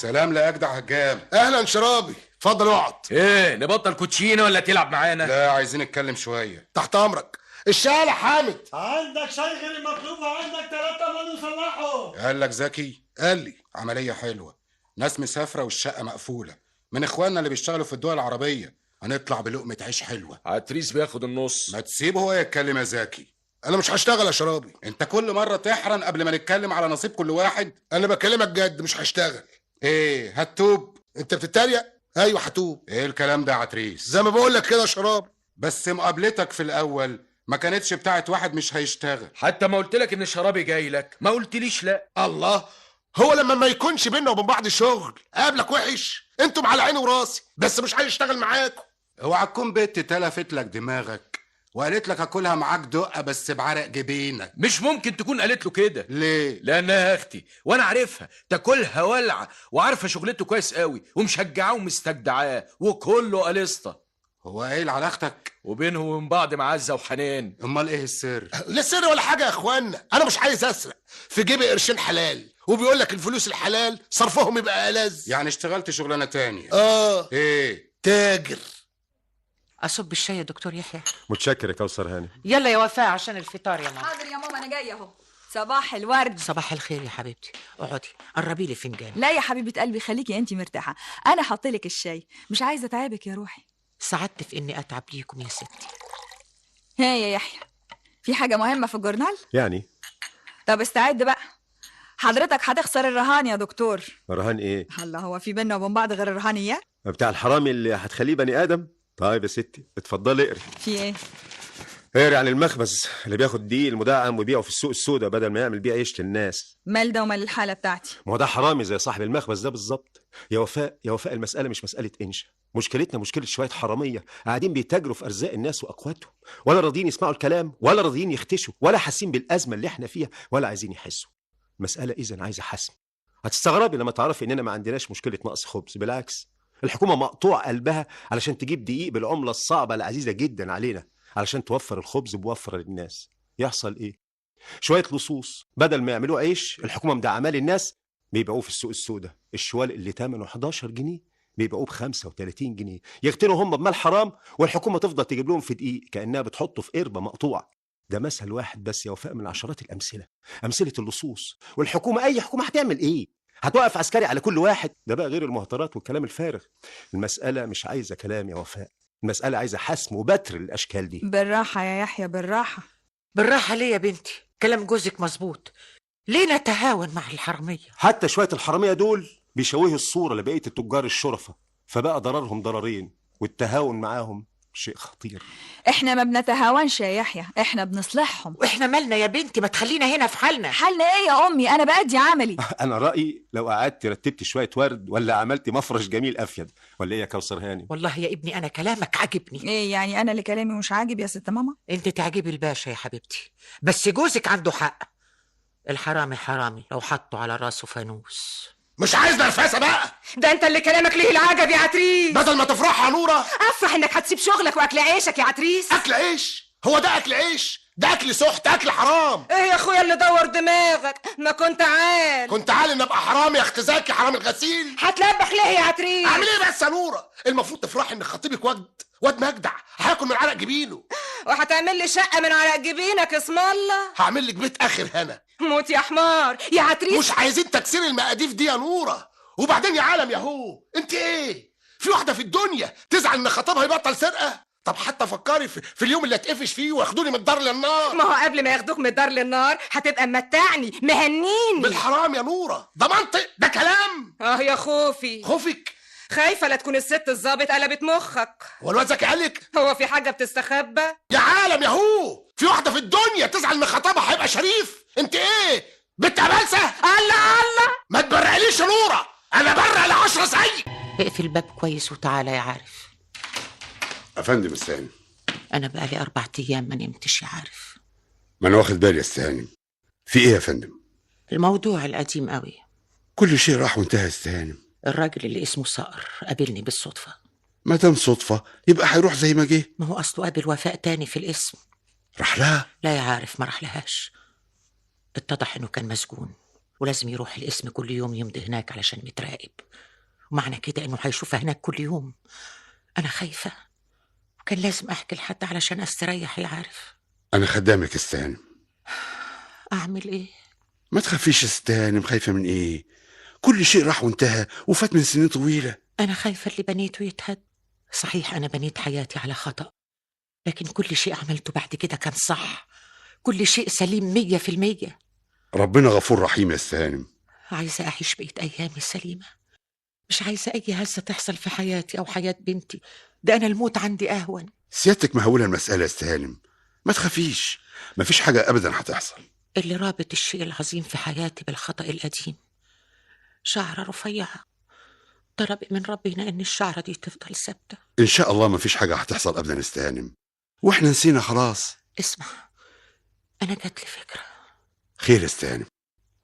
سلام لأجدع هجام. اهلا شرابي، اتفضل اقعد. ايه نبطل كوتشينه ولا تلعب معانا؟ لا عايزين نتكلم شويه. تحت امرك. الشاي يا حامد. عندك شاي غير المطلوب وعندك 3 ما نصلحه. قال لك زكي؟ قال لي عمليه حلوه، ناس مسافره والشقه مقفوله من اخواننا اللي بيشتغلوا في الدول العربيه، هنطلع بلقمه عيش حلوه. عتريس بياخد النص. ما تسيبه هو يتكلم يا زكي. انا مش هشتغل يا شرابي. انت كل مره تحرن قبل ما نتكلم على نصيب كل واحد. انا بكلمك جد، مش هشتغل. ايه هتوب؟ انت بتتريق؟ ايوه هتوب. ايه الكلام ده يا عتريس؟ زي ما بقول لك كده يا شراب. بس مقابلتك في الاول ما كانتش بتاعت واحد مش هيشتغل. حتى ما قلت لك ان شرابي جاي لك ما قلتليش لا. الله، هو لما ما يكونش بينا وبين بعض شغل قابلك وحش؟ انتم على عيني وراسي، بس مش هيشتغل معاكم. اوعى تكون بنت تلفت لك دماغك وقالت لك اكلها معاك دقه بس بعرق جبينك. مش ممكن تكون قالت له كده. ليه؟ لانها اختي وانا عارفها تاكلها ولعه وعارفه شغلته كويس قوي ومشجعاه ومستجدعاه وكله قليسطه. هو قايل على اختك؟ وبينهم وبين بعض معزه وحنان. امال ايه السر؟ لا سر ولا حاجه يا اخوانا، انا مش عايز اسرق، في جيبي قرشين حلال، وبيقول لك الفلوس الحلال صرفهم يبقى ألذ. يعني اشتغلت شغلانه تانية؟ ايه تاجر. اصب الشاي يا دكتور يحيى؟ متشكر يا كوثر هاني. يلا يا وفاء عشان الفطار يا ماما. حاضر يا ماما، انا جايه اهو. صباح الورد. صباح الخير يا حبيبتي، اقعدي قربي لي فنجان. لا يا حبيبه قلبي، خليكي انتي مرتاحه، انا حطلك الشاي، مش عايزه اتعبك يا روحي. سعدت في اني اتعب ليكم يا ستي. ها يا يحيى، في حاجه مهمه في الجورنال؟ يعني طب استعد بقى، حضرتك هتخسر الرهان يا دكتور. رهان ايه؟ الله، هو في بينا وبين بعض غير الرهانيات؟ بتاع الحرامي اللي هتخليه بني ادم. طيب يا ستي اتفضلي اقري. في ايه؟ اقري عن المخبز اللي بياخد دقيق المدعم ويبيعه في السوق السوداء بدل ما يعمل بيه عيش للناس. مال ده ومال الحاله بتاعتي؟ ما هو ده حرامي زي صاحب المخبز ده بالظبط. يا وفاء يا وفاء، المساله مش مساله انشا، مشكلتنا مشكله شويه حراميه قاعدين بيتاجروا في ارزاق الناس واقواتهم، ولا راضيين يسمعوا الكلام ولا راضيين يختشوا ولا حاسين بالازمه اللي احنا فيها ولا عايزين يحسوا. المساله اذا عايزه حسم. هتستغربي لما تعرفي اننا ما عندناش مشكله نقص خبز، بالعكس الحكومه مقطوع قلبها علشان تجيب دقيق بالعمله الصعبه العزيزه جدا علينا علشان توفر الخبز بوفر للناس. يحصل ايه؟ شويه لصوص بدل ما يعملوا عيش الحكومه مدعماه للناس بيبيعوه في السوق السوداء. الشوال اللي ثمنه 11 جنيه بيبيعوه ب 35 جنيه، يغتنوا هم بمال حرام والحكومه تفضل تجيب لهم في دقيق كانها بتحطه في قربه مقطوعه. ده مثل واحد بس يا وفاء من عشرات الامثله، امثله اللصوص. والحكومه اي حكومه هتعمل ايه؟ هتوقف عسكري على كل واحد؟ ده بقى غير المهاترات والكلام الفارغ. المساله مش عايزه كلام يا وفاء، المساله عايزه حسم وبتر للاشكال دي. بالراحه يا يحيى، بالراحه. بالراحه ليه يا بنتي؟ كلام جوزك مظبوط، ليه نتهاون مع الحراميه؟ حتى شويه الحراميه دول بيشوهوا الصوره لبقيه التجار الشرفة، فبقى ضررهم ضررين والتهاون معاهم شيء خطير. احنا ما بنتهاونش يا يحيى، احنا بنصلحهم. واحنا مالنا يا بنتي؟ ما تخلينا هنا في حالنا. حالنا ايه يا امي؟ انا بأدي عملي. انا رايي لو قعدت رتبت شويه ورد ولا عملت مفرش جميل افيد، ولا ايه يا كوثر هاني؟ والله يا ابني انا كلامك عاجبني. ايه يعني انا اللي كلامي مش عاجب يا ست ماما؟ انت تعجبي الباشا يا حبيبتي، بس جوزك عنده حق. الحرامي حرامي لو حطوا على راسه فانوس. مش عايز نرفاسه بقى. ده انت اللي كلامك ليه العجب يا عتريس. بدل ما تفرح يا نوره افرح انك هتسيب شغلك واكل عيشك يا عتريس. اكل عيش؟ هو ده اكل عيش؟ ده اكل سحت، اكل حرام. ايه يا اخويا اللي دور دماغك؟ ما كنت عال. كنت عال ان ابقى حرام يا اخت زكي، حرام الغسيل. هتلبخ ليه يا عتريس؟ اعمل ايه بس يا نوره؟ المفروض تفرحي ان خطيبك واد مجدع هياكل من عرق جبينه. وهتعمل لي شقه من عرق جبينك اسم الله. هعمل لك بيت اخر هنا. موت يا حمار يا عتريس. مش عايزين تكسير المقاديف دي يا نوره. وبعدين يا عالم يا هو، انت ايه؟ في واحده في الدنيا تزعل ان خطيبها يبطل سرقه؟ طب حتى فكري في اليوم اللي هتقفش فيه وياخدوني من الدار للنار. ما هو قبل ما ياخدوك من الدار للنار هتبقى ممتعني مهنيني. بالحرام يا نوره، ده منطق؟ ده كلام؟ يا خوفي. خوفك؟ خايفه لا تكون الست الظابط قلبت مخك. هو الواد زكي قالك؟ هو في حاجه بتستخبى؟ يا عالم يا هو، في واحده في الدنيا تزعل ان خطيبها هيبقى شريف؟ انت ايه بنت عبالسه؟ الله ما تبرقليش يا نوره، انا برق ل10 زيك. اقفل الباب كويس وتعالى يا عارف. افندم السهاني، انا بقالي 4 ايام ما نمتش يا عارف. ما انا واخد بالي يا السهاني. في ايه يا فندم؟ الموضوع القديم قوي. كل شيء راح وانتهى يا السهاني. الراجل اللي اسمه صقر قابلني بالصدفه. ما دام صدفه يبقى هيروح زي ما جه. ما هو اصله قابل وفاء تاني في الاسم. راح لها؟ لا يا عارف ما راح لهاش، اتضح انه كان مسجون ولازم يروح القسم كل يوم يمضي هناك علشان متراقب، ومعنى كده إنه هيشوفها هناك كل يوم. أنا خايفة، وكان لازم أحكي لحد علشان أستريح. يا عارف، انا خدامك استهانم. أعمل إيه؟ ما تخافيش استهانم، خايفه من ايه؟ كل شيء راح وانتهى وفات من سنين طويله. أنا خايفة اللي بنيته يتهد. صحيح أنا بنيت حياتي على خطأ، لكن كل شيء عملته بعد كده كان صح، كل شيء سليم 100%. ربنا غفور رحيم يا استهانم. عايزة أعيش بقية أيامي سليمة، مش عايزة أي هزة تحصل في حياتي أو حياة بنتي. ده أنا الموت عندي أهون. سيادتك مهوله المساله يا استهانم، ما تخافيش، ما فيش حاجه ابدا هتحصل. اللي رابط الشيء العظيم في حياتي بالخطأ القديم شعرة رفيعة، طلب من ربنا إن الشعرة دي تفضل ثابتة. ان شاء الله ما فيش حاجه هتحصل ابدا يا استهانم، واحنا نسينا خلاص. اسمع، أنا جات لي فكرة. خير يا استهانم؟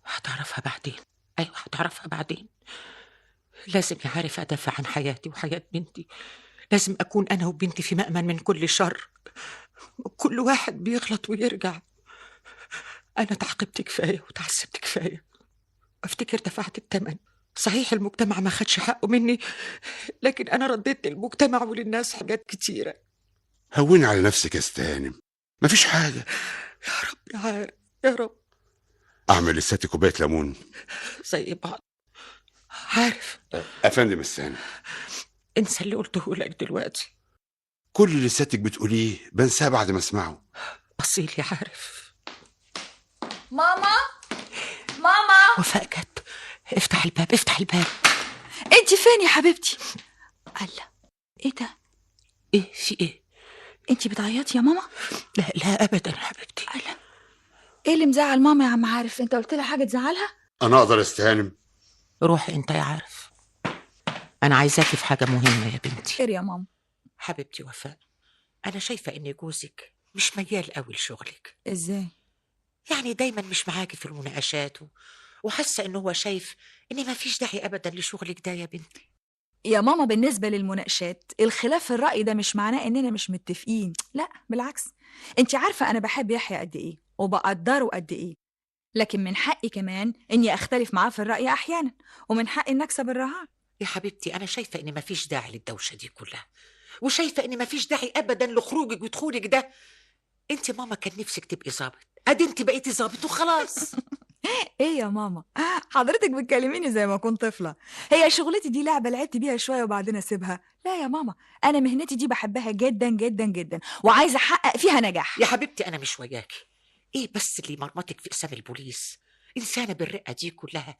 هتعرفها بعدين. أيوة هتعرفها بعدين. لازم يعرف أدافع عن حياتي وحياة بنتي. لازم أكون أنا وبنتي في مأمن من كل شر. كل واحد بيغلط ويرجع. أنا تعقبت كفاية وتعذبت كفاية، أفتكر دفعت الثمن. صحيح المجتمع ما خدش حقه مني، لكن أنا رديت للمجتمع وللناس حاجات كتيرة. هوني على نفسك يا استهانم، ما فيش حاجه. يا رب يا عارف، يا رب. اعمل لساتي كوبايه ليمون. زي بعض. عارف افندم استهانم، انسى اللي قلته لك دلوقتي. كل اللي سيادتك بتقوليه بنساه بعد ما اسمعه. أصيل يا عارف. ماما، ماما، وفاء جت. افتح الباب، افتح الباب. انت فين يا حبيبتي؟ الله، ايه ده؟ ايه في ايه؟ انت بتعيطي يا ماما؟ لا لا ابدا يا حبيبتي. الله، ايه اللي مزعل ماما يا عم عارف؟ انت قلت لها حاجه تزعلها؟ انا اقدر استهانم؟ روح انت يا عارف، انا عايزاكي في حاجه مهمه يا بنتي. خير يا ماما؟ حبيبتي وفاء، انا شايفه ان جوزك مش ميال قوي لشغلك. ازاي يعني دايما مش معاكي في المناقشات وحاسه ان هو شايف ان ما فيش داعي ابدا لشغلك ده يا بنتي. يا ماما؟ بالنسبه للمناقشات، الخلاف في الراي ده مش معناه اننا مش متفقين، لا بالعكس. انت عارفه انا بحب يحيى قد ايه وبقدره قد ايه، لكن من حقي كمان اني اختلف معاه في الراي احيانا، ومن حقي ان اكسب الرهان. يا حبيبتي انا شايفه ان ما فيش داعي للدوشه دي كلها، وشايفه ان ما فيش داعي ابدا لخروجك ودخولك ده. انت ماما كان نفسك تبقي ظابط، ادي انت بقيتي ظابط وخلاص. ايه يا ماما، حضرتك بتكلميني زي ما كنت طفله. هي شغلتي دي لعبه لعبت بيها شويه وبعدين اسيبها؟ لا يا ماما، انا مهنتي دي بحبها جدا جدا جدا، وعايزه احقق فيها نجاح. يا حبيبتي انا مش وياكي. ايه بس اللي مرمطك في اقسام البوليس؟ انسانه بالرقه دي كلها،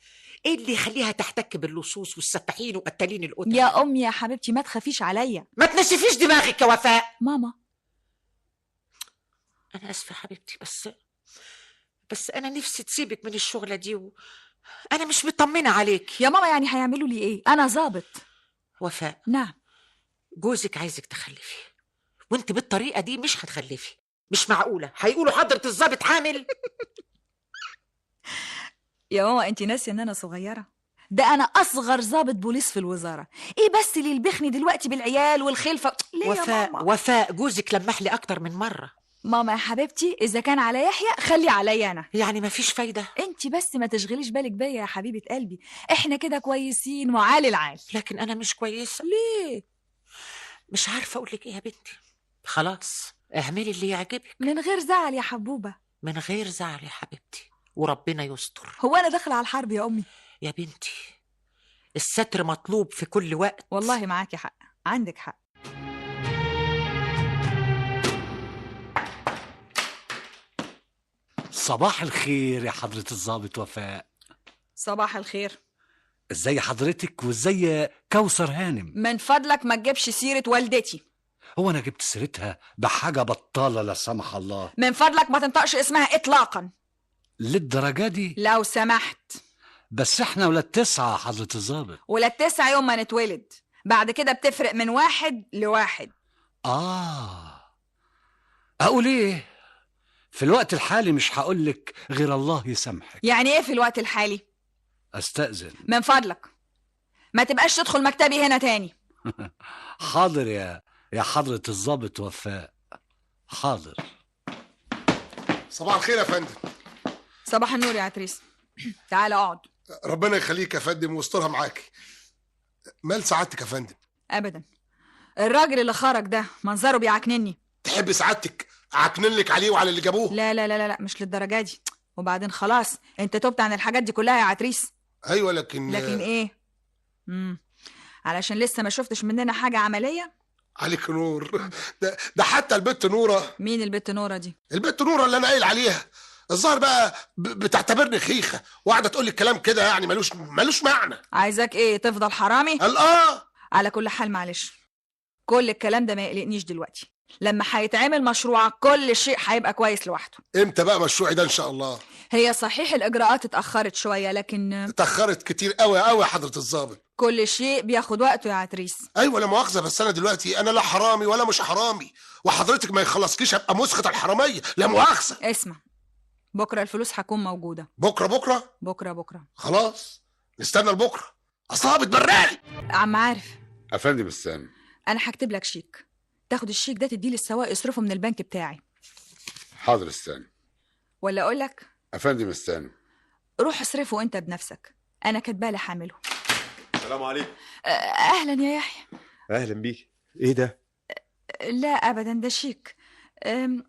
ايه اللي يخليها تحتك باللصوص والسفاحين وقتالين القتل؟ يا امي يا حبيبتي ما تخافيش عليا. ما تنشفيش دماغك يا وفاء. ماما انا اسفه حبيبتي، بس انا نفسي تسيبك من الشغله دي انا مش مطمنه عليك يا ماما، يعني هيعملوا لي ايه؟ انا ظابط. وفاء، نعم. جوزك عايزك تخلفي، وانت بالطريقه دي مش هتخلفي. مش معقوله هيقولوا حضره الظابط حامل. يا ماما انت ناسيه ان انا صغيره؟ ده انا اصغر ضابط بوليس في الوزاره. ايه بس اللي يلبخني دلوقتي بالعيال والخلفه؟ ليه وفاء يا ماما؟ وفاء، جوزك لمح لي اكتر من مره. ماما يا حبيبتي، اذا كان على يحيى خلي عليا انا. يعني مفيش فايده؟ انت بس ما تشغليش بالك بيا يا حبيبه قلبي، احنا كده كويسين وعالي العال. لكن انا مش كويسه. ليه؟ مش عارفه اقول لك ايه يا بنتي. خلاص اعملي اللي يعجبك من غير زعل يا حبوبه. من غير زعل يا حبيبتي، وربنا يستر. هو انا داخله على الحرب يا امي؟ يا بنتي الستر مطلوب في كل وقت. والله معاكي حق، عندك حق. صباح الخير يا حضرة الضابط وفاء. صباح الخير. ازاي حضرتك وازاي كوثر هانم؟ من فضلك ما تجيبش سيرة والدتي. هو انا جبت سيرتها بحاجة بطالة لا سمح الله؟ من فضلك ما تنطقش اسمها اطلاقا. للدرجة دي؟ لو سمحت. بس احنا ولاد 9 يا حضرة الضابط. ولاد 9 يوم ما نتولد، بعد كده بتفرق من 1 ل1. اقول ايه؟ في الوقت الحالي مش هقولك غير الله يسامحك. يعني ايه في الوقت الحالي؟ استأذن. من فضلك ما تبقاش تدخل مكتبي هنا تاني. حاضر يا حضرة الضابط وفاء، حاضر. صباح الخير يا فندم. صباح النور يا عتريس. تعال اقعد. ربنا يخليك يا فندم ويسترها معاكي. مال سعادتك يا فندم؟ ابدا. الراجل اللي خرج ده منظره بيعكنني. تحب سعادتك اعكنن لك عليه وعلى اللي جابوه؟ لا لا لا لا، مش للدرجه دي. وبعدين خلاص انت تبت عن الحاجات دي كلها يا عتريس. ايوه لكن ايه؟ علشان لسه ما شفتش مننا حاجه عمليه. عليك نور. ده حتى البت نوره. مين البت نوره دي؟ البت نوره اللي انا قايل عليها. الظاهر بقى بتعتبرني خيخه وقاعده تقول لي الكلام كده، يعني ملوش معنى. عايزاك ايه، تفضل حرامي؟ الله. على كل حال معلش، كل الكلام ده ما يقلقنيش دلوقتي. لما هيتعمل مشروعك كل شيء هيبقى كويس لوحده. امتى بقى مشروعي ده ان شاء الله؟ هي صحيح الاجراءات اتاخرت شويه، لكن اتاخرت كتير قوي قوي يا حضره الضابط. كل شيء بياخد وقته يا عتريس. ايوه لا مؤاخذه، بس انا دلوقتي انا لا حرامي ولا مش حرامي، وحضرتك ما يخلصكيش ابقى مسخط الحراميه. لا مؤاخذه. اسمع، بكره الفلوس هتكون موجوده. بكره خلاص نستنى لبكره، اصلها بتبرقلي. عم عارف افندم السامي، انا هكتب لك شيك، تاخد الشيك ده تديه للسواق يصرفه من البنك بتاعي. حاضر السامي. ولا اقول لك؟ افندم السامي، روح اصرفه انت بنفسك، انا كاتبالي حامله. السلام عليكم. اهلا يا يحيى. اهلا بيك. ايه ده؟ لا ابدا، ده شيك.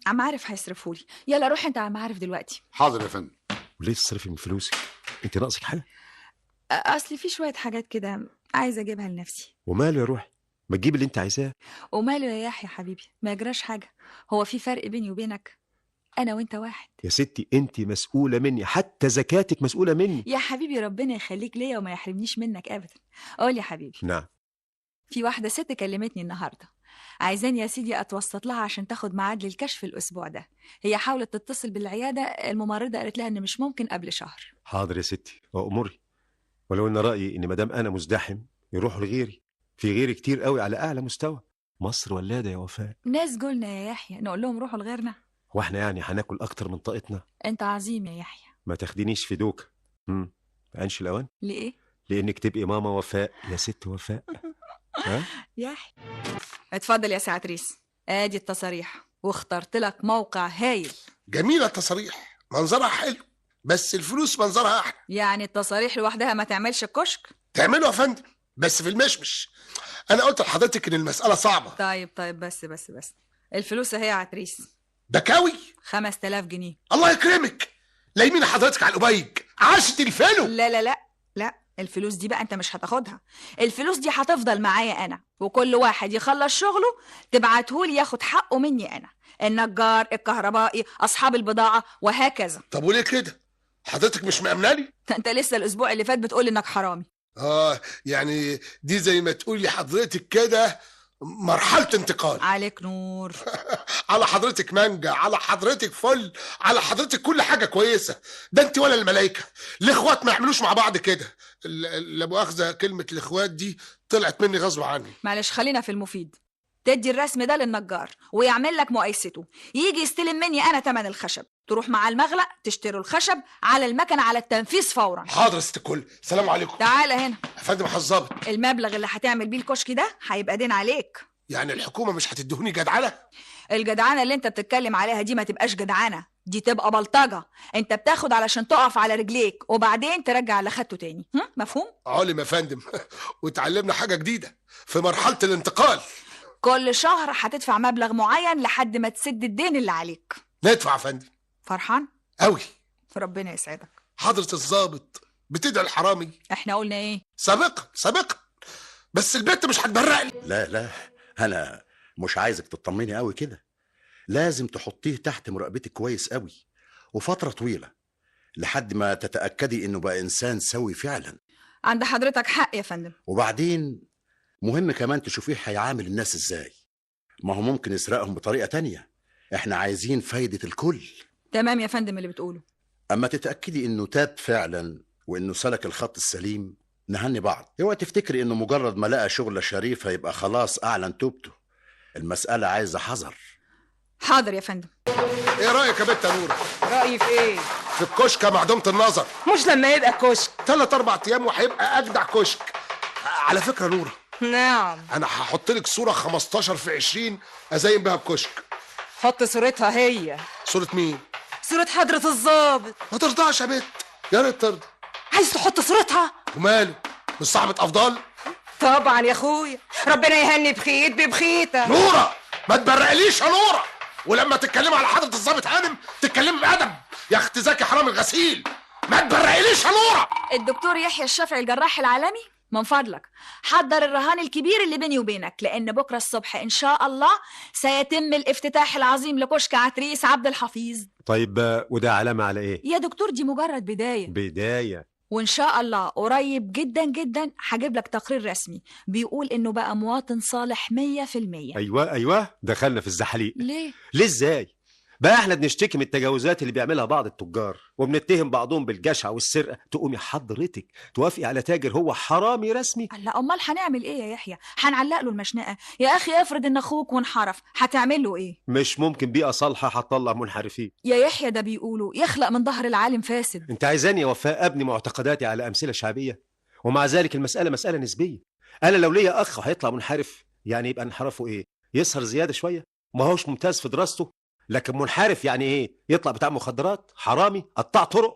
عم عارف هيصرفهولي. يلا روح انت عم عارف دلوقتي. حاضر يا فندم. وليه تصرفي من فلوسك؟ انت ناقصك حاجه؟ اصلي في شويه حاجات كده عايزه اجيبها لنفسي. وماله يا روحي، ما تجيب اللي انت عايزاه. وماله يا يحيى حبيبي، ما يجراش حاجه. هو في فرق بيني وبينك؟ انا وانت واحد يا ستي. انت مسؤوله مني، حتى زكاتك مسؤوله مني يا حبيبي. ربنا يخليك ليا وما يحرمنيش منك ابدا. قول يا حبيبي. نعم. في واحده ست كلمتني النهارده، عايزاني يا سيدي اتوسط لها عشان تاخد ميعاد للكشف الاسبوع ده. هي حاولت تتصل بالعياده، الممرضه قالت لها ان مش ممكن قبل شهر. حاضر يا ستي، وامري. ولو ان رايي ان مدام انا مزدحم يروحوا لغيري، في غيري كتير قوي على اعلى مستوى. مصر ولاده يا وفاء. ناس قولنا يا يحيى نقول لهم روحوا لغيرنا؟ واحنا يعني هناكل اكتر من طاقتنا؟ انت عظيم يا يحيى. ما تاخدينيش في دوكه. عينش الاوان. ليه؟ لانك تبقي ماما وفاء يا ست وفاء. ها يحيى اتفضل يا سعتريس، ادي التصاريح، واخترت لك موقع هايل. جميله التصاريح، منظرها حلو، بس الفلوس منظرها احلى. يعني التصاريح لوحدها ما تعملش الكشك؟ تعمله يا فندم، بس في المشمش. انا قلت لحضرتك ان المساله صعبه. طيب بس الفلوس اهي يا عتريس. بكاوي 5000 جنيه. الله يكرمك. لا يمين حضرتك على القبيج عاشت الفلو. لا لا لا لا، الفلوس دي بقى انت مش هتاخدها. الفلوس دي هتفضل معايا انا، وكل واحد يخلص شغله تبعتهولي ياخد حقه مني انا، النجار، الكهربائي، اصحاب البضاعه، وهكذا. طب وليه كده؟ حضرتك مش مأمناني؟ انت لسه الاسبوع اللي فات بتقول انك حرامي. يعني دي زي ما تقولي حضرتك كده مرحلة انتقال. عليك نور. على حضرتك مانجا، على حضرتك فل، على حضرتك كل حاجة كويسة. ده انت ولا الملايكة. الاخوات ما يعملوش مع بعض كده. لا مؤاخذة، كلمة الاخوات دي طلعت مني غصب عني. معلش خلينا في المفيد. تدي الرسم ده للنجار ويعمل لك مقايسته، يجي يستلم مني انا تمن الخشب، تروح مع المغلق تشتروا الخشب على المكنه على التنفيذ فورا. حاضر يا ست الكل، سلام عليكم. تعالى هنا يا فندم حظابط. المبلغ اللي هتعمل بيه الكشك ده هيبقى دين عليك. يعني الحكومه مش هتدهوني جدعنه؟ الجدعنه اللي انت بتتكلم عليها دي ما تبقاش جدعنه، دي تبقى بلطجه. انت بتاخد علشان تقف على رجليك وبعدين ترجع اللي خدته تاني. مفهوم؟ علم يا فندم. وتعلمنا حاجه جديده في مرحله الانتقال. كل شهر هتدفع مبلغ معين لحد ما تسد الدين اللي عليك. ندفع يا فندم. فرحان قوي. ربنا يسعدك. حضرة الضابط بتدعي الحرامي. احنا قلنا ايه؟ سابقا بس البنت مش هتبرقلي. لا انا مش عايزك تطمني قوي كده. لازم تحطيه تحت مراقبتك كويس قوي وفترة طويلة لحد ما تتأكدي انه بقى انسان سوي فعلا. عند حضرتك حق يا فندم. وبعدين مهم كمان تشوفيه هيعامل الناس ازاي. ما هو ممكن يسرقهم بطريقة تانية. احنا عايزين فايدة الكل. تمام يا فندم اللي بتقوله. اما تتأكدي انه تاب فعلا وانه سلك الخط السليم نهني بعض. اوعى تفتكري انه مجرد ما لقى شغلة شريفة يبقى خلاص اعلن توبته. المسألة عايزة حذر. حاضر يا فندم. ايه رأيك يا بنت نورة؟ رأيي في ايه؟ في الكشك معدومة النظر. مش لما يبقى كشك 3-4 ايام وهيبقى اجدع كشك. على فكرة نورة، نعم، انا هحط لك صورة 15/20 ازين بها الكشك. حط صورتها هي. صورة مين؟ صورة حضرة الضابط. ما ترضاش يا بنت، يا ريت ترضى. عايز تحط صورتها؟ وماله، مش صاحبة افضال؟ طبعا يا اخويا، ربنا يهني بخيت ببخيتة. نورة ما تبرقليش يا نورة، ولما تتكلم على حضرة الضابط هانم تتكلم بأدب. يا اختي زكي حرام الغسيل، ما تبرقليش يا نورة. الدكتور يحيى الشافعي الجراح العالمي، من فضلك حضر الرهان الكبير اللي بيني وبينك، لأن بكرة الصبح إن شاء الله سيتم الافتتاح العظيم لكشك عتريس عبد الحفيظ. طيب وده علامة على ايه؟ يا دكتور دي مجرد بداية. بداية. وإن شاء الله قريب جدا جدا هجيب لك تقرير رسمي بيقول إنه بقى مواطن صالح 100%. ايوه دخلنا في الزحليق. ليه ازاي؟ بقى احنا بنشتكي من التجاوزات اللي بيعملها بعض التجار وبنتهم بعضهم بالجشع والسرقه، تقومي حضرتك توافقي على تاجر هو حرامي رسمي؟ لا امال هنعمل ايه يا يحيى؟ هنعلق له المشنقه؟ يا اخي افرض ان اخوك وانحرف، هتعمل له ايه؟ مش ممكن بيئه صالحه هتطلع منحرفين يا يحيى، ده بيقولوا يخلق من ظهر العالم فاسد. انت عايزاني يا وفاء ابني معتقداتي على امثله شعبيه؟ ومع ذلك المساله مساله نسبيه. انا لو ليا اخ هيطلع منحرف، يعني يبقى انحرافه ايه؟ يسهر زياده شويه؟ ما هوش ممتاز في دراسته. لكن منحرف يعني ايه؟ يطلع بتاع مخدرات، حرامي، قطاع طرق؟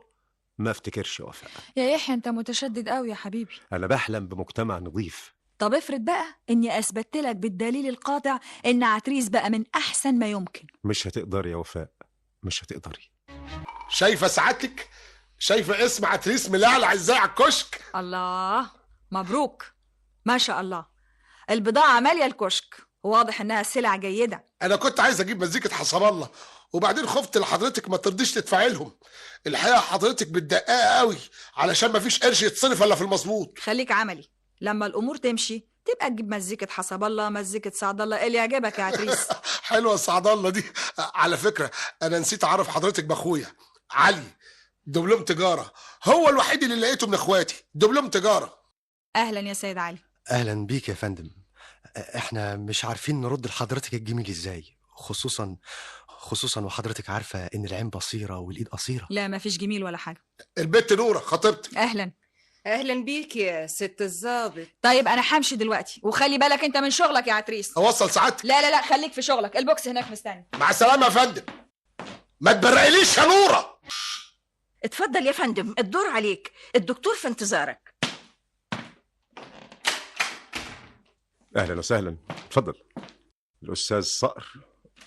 ما افتكرش يا وفاء. يا يحيى انت متشدد قوي يا حبيبي. انا بحلم بمجتمع نظيف. طب افرض بقى اني اثبتت لك بالدليل القاطع ان عتريس بقى من احسن ما يمكن. مش هتقدري يا وفاء، مش هتقدري. شايفه سعادتك؟ شايفه اسم عتريس ملعلع ازاي على الكشك؟ الله، مبروك ما شاء الله. البضاعه ماليه الكشك، واضح انها سلع جيده. انا كنت عايز اجيب مزيكه حسب الله، وبعدين خفت لحضرتك ما ترضيش تدفعي لهم. الحقيقه حضرتك بتدققه قوي علشان ما فيش قرش يتصرف الا في المظبوط. خليك عملي، لما الامور تمشي تبقى تجيب مزيكه حسب الله، مزيكه سعد الله، اللي يعجبك يا عتريس. حلوه سعد الله دي. على فكره انا نسيت اعرف حضرتك باخويا علي، دبلوم تجاره. هو الوحيد اللي لقيته من اخواتي دبلوم تجاره. اهلا يا سيد علي. اهلا بيك يا فندم. احنا مش عارفين نرد لحضرتك الجميل ازاي، خصوصا وحضرتك عارفه ان العين بصيره والايد قصيره. لا ما فيش جميل ولا حاجه. البت نوره خطيبتي. اهلا بيك يا ست الظابط. طيب انا همشي دلوقتي، وخلي بالك انت من شغلك يا عتريس. اوصل سعادتك؟ لا خليك في شغلك، البوكس هناك مستني. مع السلامه يا فندم. ما تبرقليش يا نوره. اتفضل يا فندم، الدور عليك، الدكتور في انتظارك. اهلا وسهلا، اتفضل. الاستاذ صقر،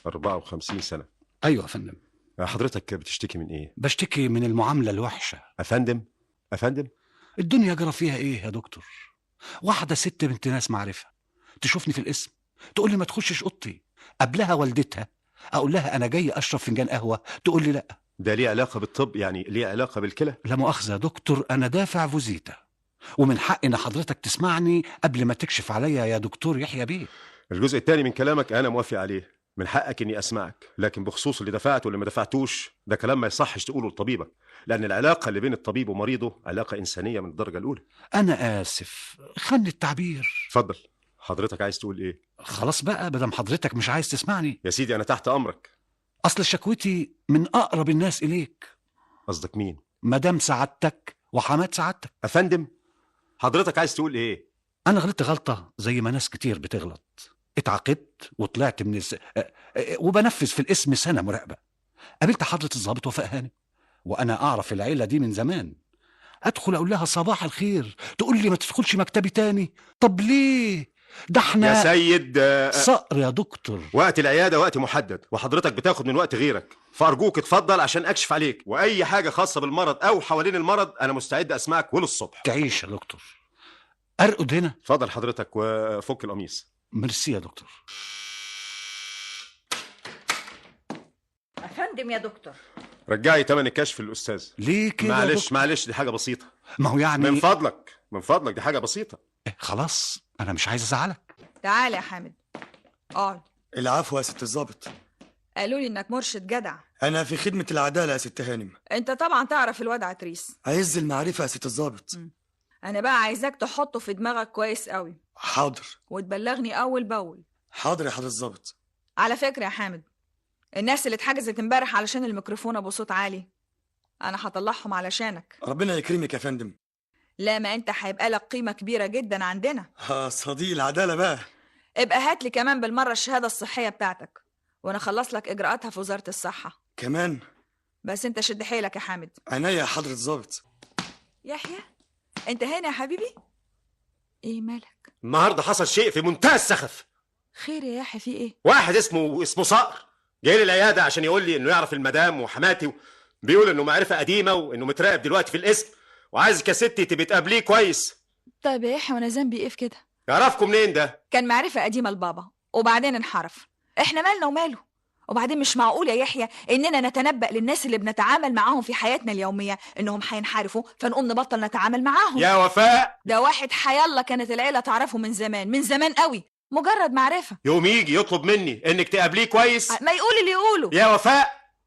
54 سنه. ايوه يا فندم. حضرتك بتشتكي من ايه؟ بشتكي من المعامله الوحشه. افندم الدنيا جرى فيها ايه يا دكتور؟ واحده ست بنت ناس معرفه تشوفني في الاسم تقول لي ما تخشش اوضتي، قبلها والدتها اقول لها انا جاي اشرب فنجان قهوه، تقول لي لا. ده ليه علاقه بالطب؟ يعني ليه علاقه بالكلى؟ لا مؤاخذه يا دكتور، انا دافع فوزيتا، ومن حق ان حضرتك تسمعني قبل ما تكشف عليا يا دكتور يحيى بيه. الجزء الثاني من كلامك انا موافق عليه، من حقك اني اسمعك، لكن بخصوص اللي دفعته واللي ما دفعتوش ده كلام ما يصحش تقوله لطبيبك، لان العلاقه اللي بين الطبيب ومريضه علاقه انسانيه من الدرجه الاولى. انا اسف، خلي التعبير. اتفضل، حضرتك عايز تقول ايه؟ خلاص بقى، بدم حضرتك مش عايز تسمعني. يا سيدي انا تحت امرك. اصل شكوتي من اقرب الناس اليك. قصدك مين؟ مدام سعادتك وحماد سعادتك. افندم حضرتك عايز تقول ايه؟ انا غلطت غلطه زي ما ناس كتير بتغلط، اتعاقدت وطلعت من وبنفذ في الاسم سنه مراقبه. قابلت حضره الضابط وفاء هانم، وانا اعرف العيله دي من زمان. ادخل اقول لها صباح الخير، تقول لي ما تدخلش مكتبي تاني. طب ليه؟ ده احنا يا سيد صقر يا دكتور. وقت العياده وقت محدد، وحضرتك بتاخد من وقت غيرك، فارجوك اتفضل عشان اكشف عليك، واي حاجه خاصه بالمرض او حوالين المرض انا مستعد اسمعك وللصبح. تعيش يا دكتور. ارقد هنا. اتفضل حضرتك وفك القميص. ميرسي يا دكتور. افندم يا دكتور. رجعي تمن الكشف للاستاذ. ليه كده؟ معلش دي حاجه بسيطه. ما هو يعني من فضلك دي حاجه بسيطه. خلاص انا مش عايز ازعلك. تعال يا حامد اقعد. العفو يا ست الضابط. قالوا لي انك مرشد جدع. انا في خدمه العداله يا ست هانم. انت طبعا تعرف الواد عتريس. عز المعرفه يا ست الضابط. انا بقى عايزاك تحطه في دماغك كويس قوي. حاضر. وتبلغني اول باول. حاضر يا حضرة الضابط. على فكره يا حامد، الناس اللي اتحجزت امبارح علشان الميكروفون ابو صوت عالي انا هطلعهم علشانك. ربنا يكرمك يا فندم. لا ما انت هيبقى لك قيمه كبيره جدا عندنا. صديق العداله بقى. ابقى هات لي كمان بالمره الشهاده الصحيه بتاعتك، وانا اخلص لك اجراءاتها في وزاره الصحه كمان. بس انت شد حيلك يا حامد. عينيا يا حضرة الضابط. يحيى انت هنا يا حبيبي؟ ايه مالك؟ النهارده حصل شيء في منتهى السخف. خير يا يحيى، في ايه؟ واحد اسمه صقر جاي لي العياده عشان يقول لي انه يعرف المدام وحماتي، بيقول انه معرفه قديمه وانه متراقب دلوقتي في القسم، وعايزك يا ستي تبقي تقابليه كويس. طيب يا يحيى وانا ذنبي ايه في كده؟ يعرفكم منين ده؟ كان معرفه قديمه لبابا وبعدين انحرف، احنا مالنا وماله؟ وبعدين مش معقول يا يحيى اننا نتنبأ للناس اللي بنتعامل معاهم في حياتنا اليوميه انهم هينحرفوا فنقوم نبطل نتعامل معاهم. يا وفاء ده واحد حيالله كانت العيله تعرفه من زمان، من زمان قوي، مجرد معرفه. يوم يجي يطلب مني انك تقابليه كويس ما يقول اللي يقوله.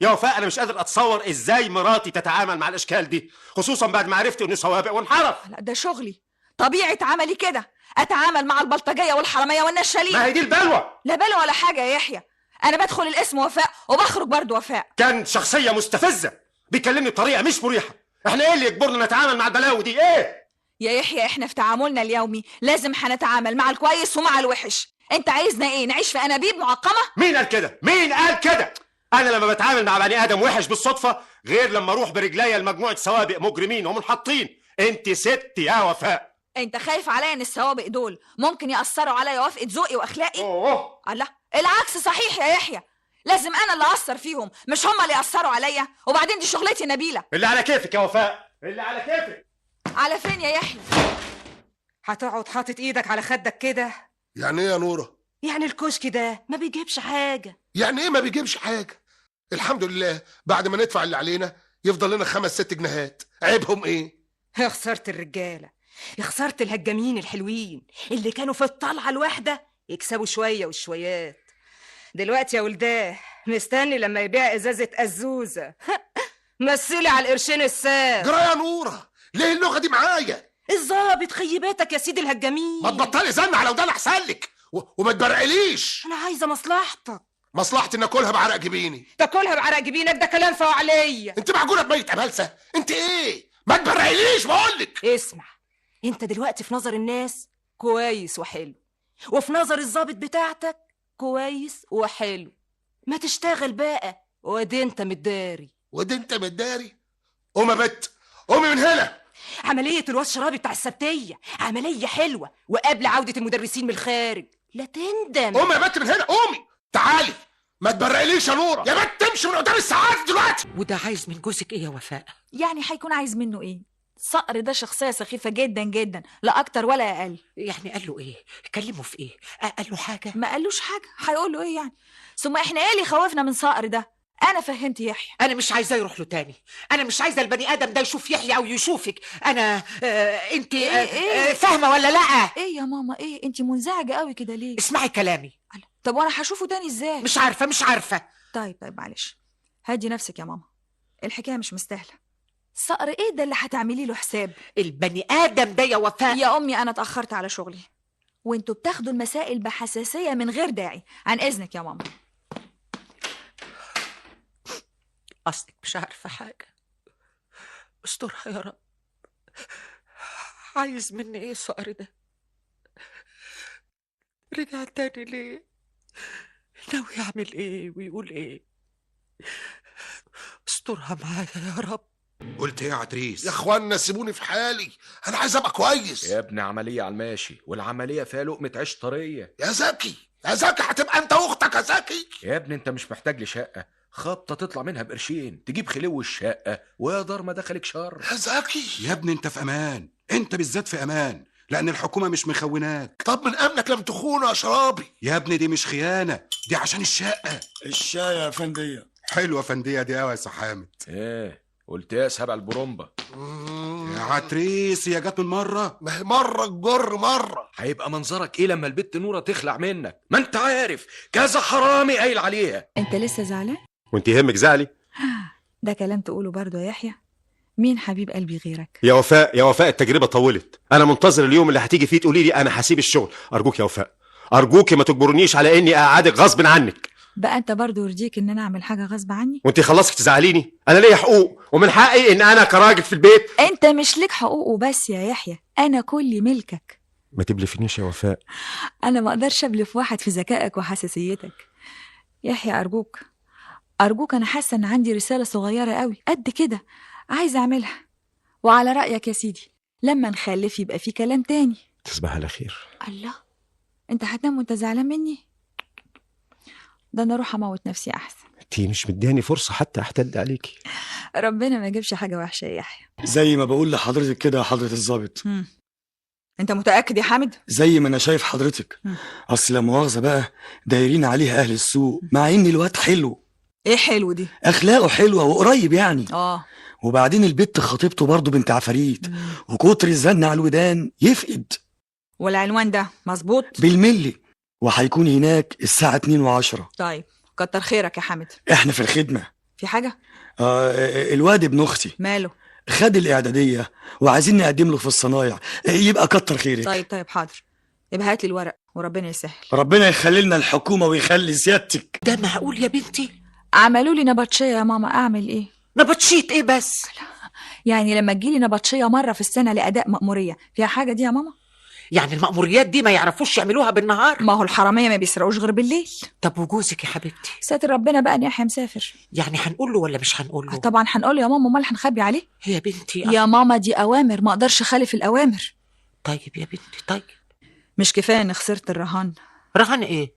يا وفاء انا مش قادر اتصور ازاي مراتي تتعامل مع الاشكال دي، خصوصا بعد ما عرفت انه سوابق وانحرف. لا ده شغلي، طبيعه عملي كده، اتعامل مع البلطجيه والحراميه والنشالين. ما هي دي البلوه. لا بلوه ولا حاجه يا يحيى، انا بدخل الاسم وفاء وبخرج برضه وفاء. كان شخصيه مستفزه، بيكلمني بطريقه مش مريحه. احنا ايه اللي يجبرنا نتعامل مع البلاوي دي؟ ايه يا يحيى احنا في تعاملنا اليومي لازم هنتعامل مع الكويس ومع الوحش. انت عايزنا ايه، نعيش في انابيب معقمه؟ مين قال كده؟ مين قال كده؟ انا لما بتعامل مع بني ادم وحش بالصدفه غير لما اروح برجليا لمجموعه سوابق مجرمين ومنحطين. انت ست يا وفاء. انت خايف عليا ان السوابق دول ممكن ياثروا عليا وفقه ذوقي واخلاقي؟ الله، العكس صحيح يا يحيى، لازم انا اللي اثر فيهم مش هم اللي ياثروا عليا. وبعدين دي شغلتي نبيله. اللي على كيفك يا وفاء، اللي على كيفك. على فين يا يحيى؟ هتقعد حاطط ايدك على خدك كده؟ يعني ايه يا نوره؟ يعني الكشك ده ما بيجيبش حاجه. يعني ايه ما بيجيبش حاجه؟ الحمد لله بعد ما ندفع اللي علينا يفضل لنا 5-6 جنيهات، عيبهم ايه؟ يا خساره الرجاله، يا خساره الهجامين الحلوين اللي كانوا في الطلعه الواحده يكسبوا شويه وشويات. دلوقتي يا ولداه مستني لما يبيع ازازه ازوزه. مثلي على القرشين الساب. جرى يا نوره ليه اللغه دي معايا؟ الظابط خيبتك يا سيدي الهجامين. ما تبطلي زن على ودان احسن لك وما تبرقليش. انا عايزه مصلحتك. مصلحتي ان اكلها بعرق جبيني. تاكلها بعرق جبينك؟ ده كلام فوق عليا. انت معجونه بميت امالسه؟ انت ايه؟ ما تبرقليش بقولك. اسمع، انت دلوقتي في نظر الناس كويس وحلو، وفي نظر الظابط بتاعتك كويس وحلو. ما تشتغل بقى وادي انت متداري. ودي انت متداري؟ قوم يا بت، قومي من هنا. عملية الواد شرابي بتاع السبتية عملية حلوة، وقبل عودة المدرسين من الخارج لا تندم. قومي يا بت من هنا، قومي تعالي. ما تبرقليش يا نوره، يا بت تمشي من قدام الساعات دلوقتي. وده عايز من جوزك ايه يا وفاء؟ يعني هيكون عايز منه ايه؟ صقر ده شخصيه سخيفه جدا جدا، لا اكتر ولا اقل. يعني قال له ايه؟ كلمه في ايه؟ قال له حاجه؟ ما قالوش حاجه، هيقول له ايه يعني؟ ثم احنا ايه اللي خوفنا من صقر ده؟ انا فهمت يحيى. انا مش عايزاه يروح له تاني، انا مش عايزه البني ادم ده يشوف يحيى او يشوفك. انا انت إيه؟ فاهمه ولا لا؟ ايه يا ماما، ايه انت منزعجه قوي كده ليه؟ اسمعي كلامي. طب وانا هشوفه تاني ازاي؟ مش عارفه. طيب معلش، هدي نفسك يا ماما، الحكايه مش مستاهله. صقر ايه ده اللي هتعملي له حساب؟ البني ادم ده يا وفاء. يا امي انا اتاخرت على شغلي وانتوا بتاخدوا المسائل بحساسيه من غير داعي. عن اذنك يا ماما. اصلك مش عارفه حاجه، استرها يا رب. عايز مني ايه صقر ده؟ رجع تاني ليه؟ ناوي يعمل ايه ويقول ايه؟ استرها معايا يا رب. قلت ايه يا عتريس؟ يا اخوانا سيبوني في حالي، انا عايز ابقى كويس. يا ابني عمليه على الماشي، والعمليه فيها لقمه عيش طريه. يا زكي يا زكي، هتبقى انت واختك يا زكي. يا ابني انت مش محتاج لشقه، خبطه تطلع منها بقرشين تجيب خلو الشقه، ويا دار ما دخلك شر. يا زكي يا ابني انت في امان، انت بالذات في امان، لان الحكومه مش مخوناك. طب من امنك لم تخونه يا شرابي. يا ابني دي مش خيانه، دي عشان الشقه. الشاي يا فندية. حلوه فنديه دي قوي يا سحامد. ايه قلت يا سبع البرومبا؟ يا عتريس هي جت من مره؟ ما هي مره تجر مره. هيبقى منظرك ايه لما البت نوره تخلع منك؟ ما انت عارف كذا حرامي قايل عليها. انت لسه زعلان؟ وانت يهمك زعلي؟ ده كلام تقوله برضه يا يحيى؟ مين حبيب قلبي غيرك؟ يا وفاء التجربه طولت، انا منتظر اليوم اللي هتيجي فيه تقولي لي انا هسيب الشغل. ارجوك يا وفاء، ارجوك ما تجبرنيش على اني اقعدك غصب عنك. بقى انت برضه يرضيك ان انا اعمل حاجه غصب عني؟ وانت خلصك تزعليني؟ انا ليا حقوق ومن حقي ان انا كراجل في البيت. انت مش ليك حقوق وبس يا يحيى، انا كلي ملكك. ما تبلفنيش يا وفاء. انا ما اقدرش ابلف واحد في ذكائك وحساسيتك. يحيى ارجوك انا حاسه ان عندي رساله صغيره قوي قد كده عايزه اعملها، وعلى رأيك يا سيدي لما نخلف يبقى في كلام تاني. تصبح على خير. الله، انت هتنام وانت زعلان مني؟ ده انا اروح اموت نفسي احسن. انت مش مدياني فرصه حتى احتد عليكي. ربنا ما يجيبش حاجه وحشه يا يحيى. زي ما بقول لحضرتك كده يا حضرة الضابط. انت متأكد يا حامد؟ زي ما انا شايف حضرتك. اصل لا مؤاخذة بقى، دايرين عليه اهل السوق، مع ان الواد حلو. ايه حلو دي؟ اخلاقه حلوة وقريب يعني. اه. وبعدين البت خطيبته برضه بنت عفاريت، وكتر الزن على الودان يفقد. والعنوان ده مظبوط؟ بالملي، وهيكون هناك الساعة 2:10. طيب كتر خيرك يا حامد. احنا في الخدمة. في حاجة؟ الواد ابن اختي ماله؟ خد الإعدادية وعايزين نقدم له في الصنايع، يبقى كتر خيرك. طيب حاضر، يبقى هات لي الورق وربنا يسهل. ربنا يخلي لنا الحكومة ويخلي سيادتك. ده معقول يا بنتي؟ عملوا لي نبطشية يا ماما، أعمل إيه؟ نبطشية إيه بس؟ يعني لما تجيلي نبطشية مرة في السنة لأداء مأمورية، فيها حاجة دي يا ماما؟ يعني المأموريات دي ما يعرفوش يعملوها بالنهار؟ ما هو الحرامية ما بيسرقوش غير بالليل. طب وجوزك يا حبيبتي؟ ساتر ربنا بقى إن يحيى مسافر. يعني هنقول له ولا مش هنقول له؟ طبعا هنقول له يا ماما، امال هنخبي عليه؟ يا بنتي يا ماما دي أوامر، ما أقدرش أخالف الأوامر. طيب يا بنتي طيب. مش كفاية إني خسرت الرهان؟ رهان إيه؟